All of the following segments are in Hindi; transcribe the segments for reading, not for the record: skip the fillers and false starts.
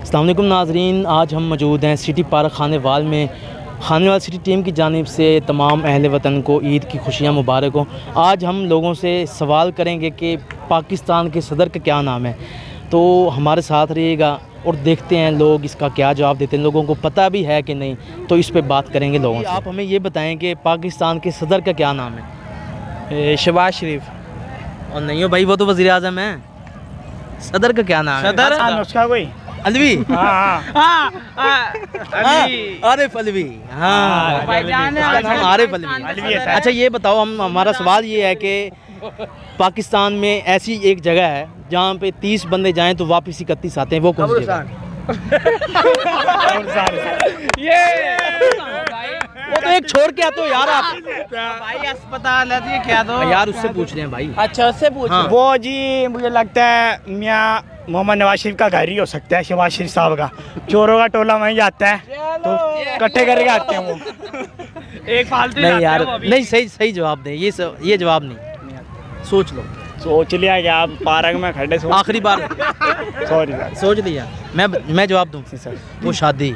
अस्सलाम वालेकुम नाज़रीन, आज हम मौजूद हैं सिटी पार्क खानेवाल में। खानेवाल सिटी टीम की जानिब से तमाम अहले वतन को ईद की खुशियाँ मुबारक हो। आज हम लोगों से सवाल करेंगे कि पाकिस्तान के सदर का क्या नाम है, तो हमारे साथ रहिएगा और देखते हैं लोग इसका क्या जवाब देते हैं। लोगों को पता भी है कि नहीं, तो इस पे बात करेंगे लोगों से। आप हमें ये बताएं कि पाकिस्तान के सदर का क्या नाम है? शहबाज शरीफ। और नहीं हो भाई, वो तो वज़ीर आज़म है। सदर का क्या नाम है? सदर उसका कोई अलवी। आरिफ अलवी। हाँ, आरिफ अलवी। अच्छा ये बताओ, हमारा सवाल ये है कि पाकिस्तान में ऐसी एक जगह है जहाँ पे 30 बंदे जाएं तो वापस 31 आते हैं, वो कौन सी जगह? वो तो एक छोड़ के आते हो यार आप भाई, अस्पताल है क्या दो यार, उससे पूछ रहे हैं भाई। अच्छा, उससे पूछ। हाँ। वो जी मुझे लगता है मियाँ मोहम्मद नवाज शरीफ का घर ही हो सकता है, शहबाज शरीफ साहब का। चोरों का टोला वहीं जाता है तो इकट्ठे करके आते हैं वो। एक फालतू नहीं यार, नहीं, सही जवाब दें। ये जवाब नहीं, सोच लो। सोच लिया क्या आप? पार्क में खड़े आखिरी बार सॉरी सोच लिया। मैं जवाब दूँ सर? वो शादी।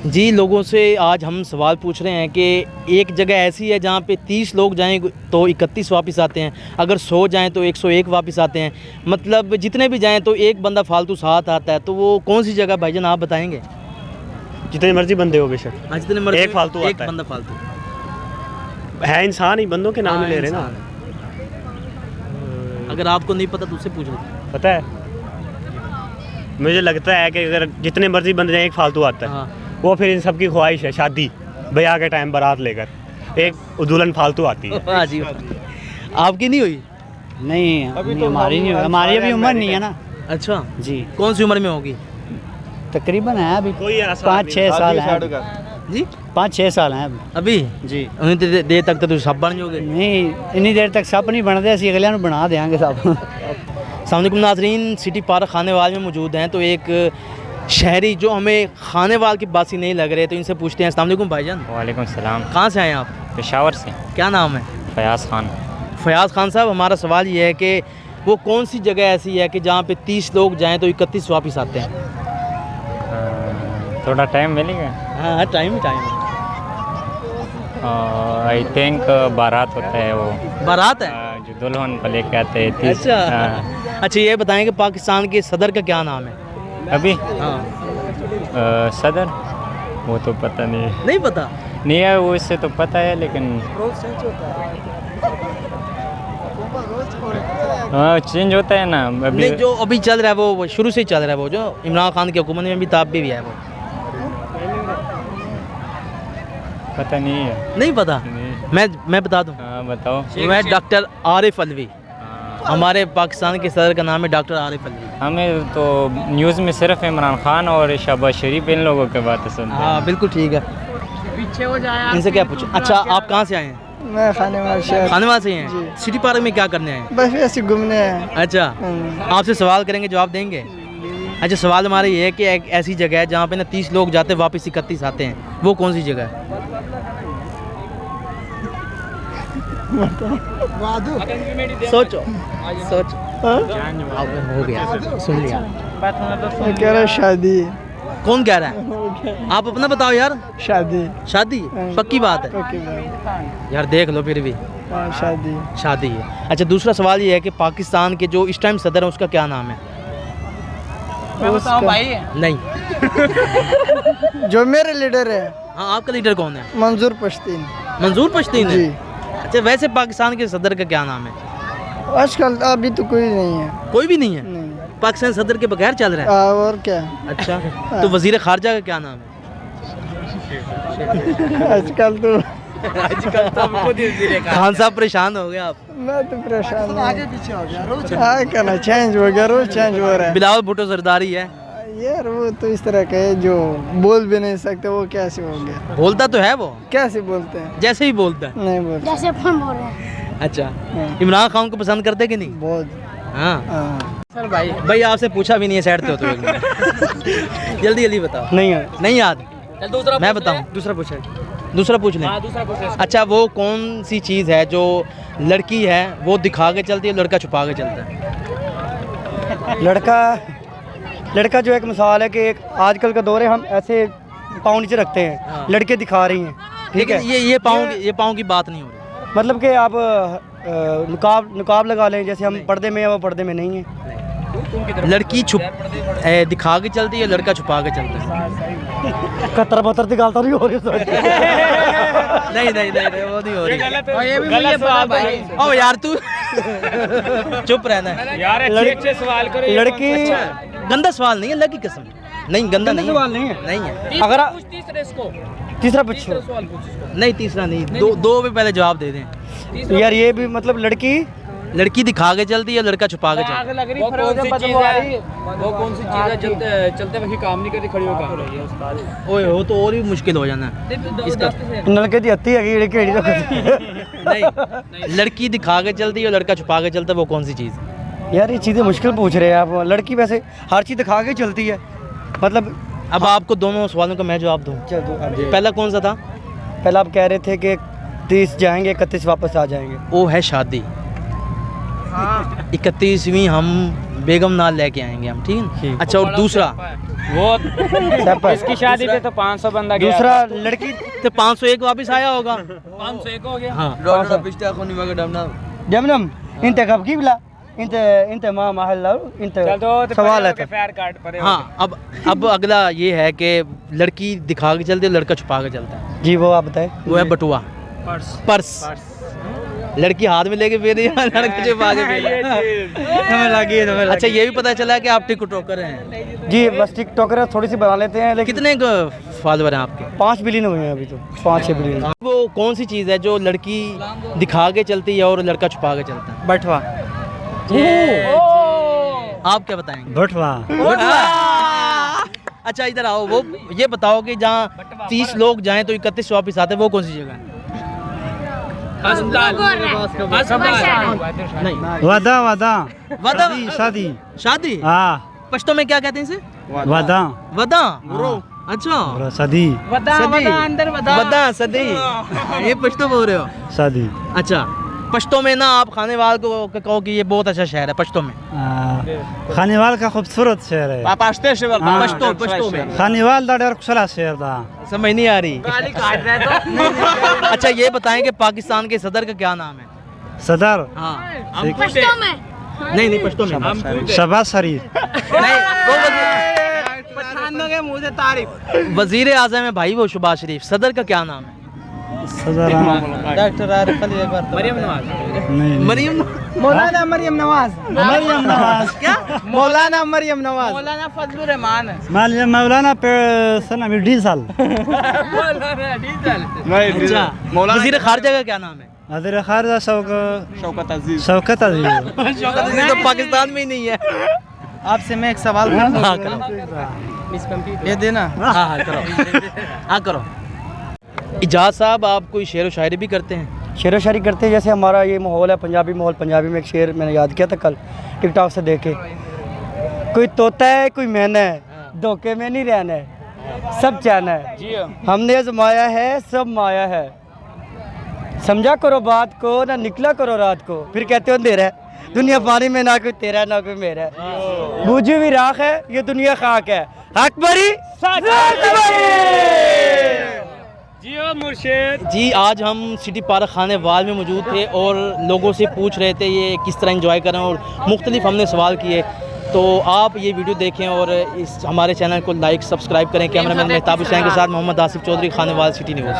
जी, लोगों से आज हम सवाल पूछ रहे हैं कि एक जगह ऐसी है जहाँ पे 30 लोग जाएं तो 31 वापस आते हैं, अगर 100 जाएं तो 101 वापस आते हैं, मतलब जितने भी जाएं तो एक बंदा फालतू साथ आता है। तो वो कौन सी जगह भाईजान आप बताएंगे? जितने मर्जी बंदे हो बेशक, जितने मर्जी, एक फालतू एक आता है। बंदा फालतू है, इंसान ही, बंदों के नाम ले रहे ना। अगर आपको नहीं पता तो उससे पूछ लो। पता है, मुझे लगता है कि अगर जितने मर्जी बंदे जाएं एक फालतू आता है। हाँ। वो फिर इन सब की ख्वाहिश है शादी ब्याह के टाइम बारात लेकर एक दुल्हन फालतू आती है। हाँ जी। आपकी नहीं हुई? नहीं, अभी तो हमारी नहीं हुई, हमारी अभी उम्र नहीं है ना। अच्छा जी, कौन सी उम्र में होगी? तकरीबन है अभी कोई 5-6 साल है जी, 5-6 साल हैं अभी जी। उन्हीं देर तक तो सब बन जाओगे। नहीं, इन्नी देर तक सब नहीं बनते, असं अगलियां नूं बना देंगे सब। अस्सलाम वालेकुम नाज़रीन, सिटी पार्क खानेवाल में मौजूद हैं। तो एक शहरी जो हमें खानेवाल की बासी नहीं लग रहे, तो इनसे पूछते हैं। अस्सलाम वालेकुम भाईजान। वालेकुम सलाम। कहाँ से आए आप? पेशावर से। क्या नाम है? फयाज़ खान। फयाज़ खान साहब, हमारा सवाल ये है कि वो कौन सी जगह ऐसी है कि जहाँ पे 30 लोग जाएँ तो 31 वापस आते हैं? थोड़ा टाइम मिलेगा। हाँ, टाइम आई थिंक बारात होता है वो। बारात है? जो दुल्हन को लेके आते हैं 30। अच्छा। अच्छा ये बताएं कि पाकिस्तान के सदर का क्या नाम है? अभी हाँ। सदर, वो तो पता नहीं। नहीं पता? नहीं है, वो इससे तो पता है लेकिन हाँ, चेंज होता है ना अभी। नहीं, जो अभी चल रहा है वो शुरू से ही चल रहा है, वो जो इमरान खान की हुकूमत में भी ताब भी है वो। पता नहीं है। नहीं पता? नहीं। मैं बता दूं। हाँ बताओ। मैं डॉक्टर आरिफ अलवी। हमारे पाकिस्तान के सदर का नाम है डॉक्टर आरिफ अलवी। हमें तो न्यूज़ में सिर्फ इमरान खान और शहबाज शरीफ इन लोगों के बातें सुनते हैं। हाँ बिल्कुल ठीक है। पीछे हो जाए, इनसे क्या पूछो? अच्छा आप कहाँ से आए हैं? मैं खानेवाल शहर। खानेवाल से हैं? सिटी पार्क में क्या करने आए? बस ऐसे घूमने हैं। अच्छा, आपसे सवाल करेंगे, जवाब देंगे? अच्छा, सवाल हमारा ये है कि एक ऐसी जगह है जहाँ पे ना 30 लोग जाते हैं वापस 31 आते हैं, वो कौन सी जगह है? सोचो हो गया, सुन लिया। कह रहा शादी। कौन कह रहा है? आप अपना बताओ यार। शादी। शादी? पक्की बात है यार, देख लो फिर भी। शादी है। अच्छा, दूसरा सवाल ये है कि पाकिस्तान के जो इस टाइम सदर है उसका क्या नाम है? भाई नहीं। जो मेरे लीडर है। हाँ, आपका लीडर कौन है? मंजूर पश्तीन। मंजूर पश्तीन है? जी। अच्छा, वैसे पाकिस्तान के सदर का क्या नाम है? आजकल अभी तो कोई नहीं है। कोई भी नहीं है? नहीं। पाकिस्तान सदर के बगैर चल रहा है? और क्या। अच्छा, तो वजीर खारजा का क्या नाम है? आजकल तो खान साहब परेशान हो गए आप? मैं तो परेशान हूं। आगे पीछे हो गया, रोज करना चेंज हो गया, रोज चेंज हो रहा है। बिलावल भुट्टो सरदारी है यार, वो तो इस तरह का है जो बोल भी नहीं सकते, वो कैसे हो गया? बोलता तो है वो, कैसे बोलते हैं? जैसे ही बोलता है। नहीं बोलते, जैसे फोन बोल रहे हैं। अच्छा, इमरान खान को पसंद करते कि नहीं? बहुत। हाँ सर, भाई आपसे पूछा भी नहीं है, साइड पे हो तो एक मिनट। जल्दी बताओ। नहीं याद? मैं बताऊं? दूसरा पूछ लें। अच्छा, वो कौन सी चीज़ है जो लड़की है वो दिखा के चलती है, लड़का छुपा के चलता है? लड़का जो एक मिसाल है कि एक आजकल का दौर है, हम ऐसे पाँव नीचे रखते हैं, लड़के दिखा रही हैं, ठीक है। ये पाँव की बात नहीं हो रही। मतलब कि आप निकाब लगा लें, जैसे हम पर्दे में हैं वो पर्दे में नहीं है। लड़की दिखा के चलती है, लड़का छुपा के चलता है। कतर बतर की गालता नहीं हो रही नहीं वो नहीं हो रही। ओ यार तू चुप रहना है यार, अच्छे सवाल करो। लड़की गंदा सवाल नहीं है, अल्लाह की कसम नहीं, गंदा नहीं सवाल नहीं है। नहीं है। अगर तीसरा पूछो, नहीं तीसरा नहीं, दो भी पहले जवाब दे दें। यार ये भी मतलब लड़की दिखा के चलती है, लड़का छुपा के चलता है। वो कौन सी चीज़ है चलते वक्त काम नहीं करती, खड़ी होकर काम रही है उस्ताद। ओए हो तो और भी मुश्किल हो जाना है इसका। नलके दी हत्ती है लड़की नहीं, लड़की दिखा के चलती है, लड़का छुपा के चलता है, वो कौन सी चीज़ है? यार ये चीज़ें मुश्किल पूछ रहे हैं आप। लड़की वैसे हर चीज़ दिखा के चलती है, मतलब अब आपको दोनों सवालों का मैं जवाब दूँ। पहला कौन सा था? पहला आप कह रहे थे कि 30 जाएंगे, 31 वापस आ जाएंगे। वो है शादी। 31वीं हम बेगम नाल लेके आएंगे हम, ठीक है। अच्छा, और दूसरा वो इसकी शादी पे तो 500 बंदा गया। दूसरा लड़की तो 501 वापस आया होगा। 501 हो गया। हाँ, जमनम इंत कब की बिला इंत माँ महल सवाल है। फेयर कार्ड पर हाँ। अब अगला ये है कि लड़की दिखा के चलती है, लड़का छुपा के चलता है। जी वो आप बताएं। वो है बटुआ, पर्स। लड़की हाथ में लेके फिर लड़के छुपा के हमें लगी। अच्छा, ये भी पता चला कि आप टिकटॉकर हैं। जी बस टिकटॉकर थोड़ी सी बना लेते हैं, लेकिन कितने फॉलोअर हैं आपके? 5 बिलियन हुए हैं अभी तो, 5-6 बिलियन। वो कौन सी चीज़ है जो लड़की दिखा के चलती है और लड़का छुपा के चलता है? बटवा। आप क्या बताएंगे? बटवा। अच्छा इधर आओ, वो ये बताओ कि जहाँ 30 लोग जाएं तो 31 वापस आते हैं, वो कौन सी जगह है? नहीं, वादा वादा वादा। शादी शादी। हाँ, पश्तो में क्या कहते हैं इसे? वादा वदा। अच्छा, शादी वदा सदी। ये पश्तो बोल रहे हो? शादी। अच्छा, पश्तो में ना आप खाने वाले को कहो कि ये बहुत अच्छा शहर है। पश्तो में खानेवाल का खूबसूरत शहर है। पश्तो में खानेवाल दा डर खुशला शहर दा। समझ नहीं आ रही। अच्छा ये बताएं कि पाकिस्तान के सदर का क्या नाम है? सदर। हाँ, पश्तो में नहीं पश्तो में। शहबाज शरीफ। नहीं, वो पठानों के मुंह से तारीफ। वजीर आज़म है भाई वो शहबाज शरीफ। सदर का क्या नाम है? सदर डॉक्टर आरिफ अली एक बार मरियम नवाज। नहीं, मरियम मौलाना मरियम नवाज। मरियम नवाज क्या? मौलाना मरियम नवाज। मौलाना फजलुर रहमान है। मौलाना पे सना में डीजल। अच्छा, वजीर खारजा का क्या नाम है? वज़ीर खारजा शौकत अजीज। तो पाकिस्तान में ही नहीं है। आपसे मैं एक सवाल हाँ करो। ये देना। हाँ करो। हाँ करो। इजाज़ साहब, आप कोई शेर व शायरी भी करते हैं? शेर व शायरी करते हैं, जैसे हमारा ये माहौल है पंजाबी माहौल। पंजाबी में एक शेर मैंने याद किया था कल टिकटॉक से देखे। कोई तोता है कोई मैना है, धोखे में नहीं रहना है, सब चाहना है। हमने आजमाया है सब माया है, समझा करो बात को ना निकला करो रात को। फिर कहते हो अंधेरा है दुनिया पानी में, ना कोई तेरा ना कोई मेरा। बूझी हुई राख है ये दुनिया खाक है, हक भरी मुर्शिद जी। आज हम सिटी पार्क खाने वाल में मौजूद थे और लोगों से पूछ रहे थे ये किस तरह एंजॉय करें, और मुख्तलिफ हमने सवाल किए। तो आप ये वीडियो देखें और इस हमारे चैनल को लाइक सब्सक्राइब करें। कैमरामैन मेहताब हुसैन के साथ मोहम्मद आसिफ चौधरी, खाने वाल सिटी न्यूज़।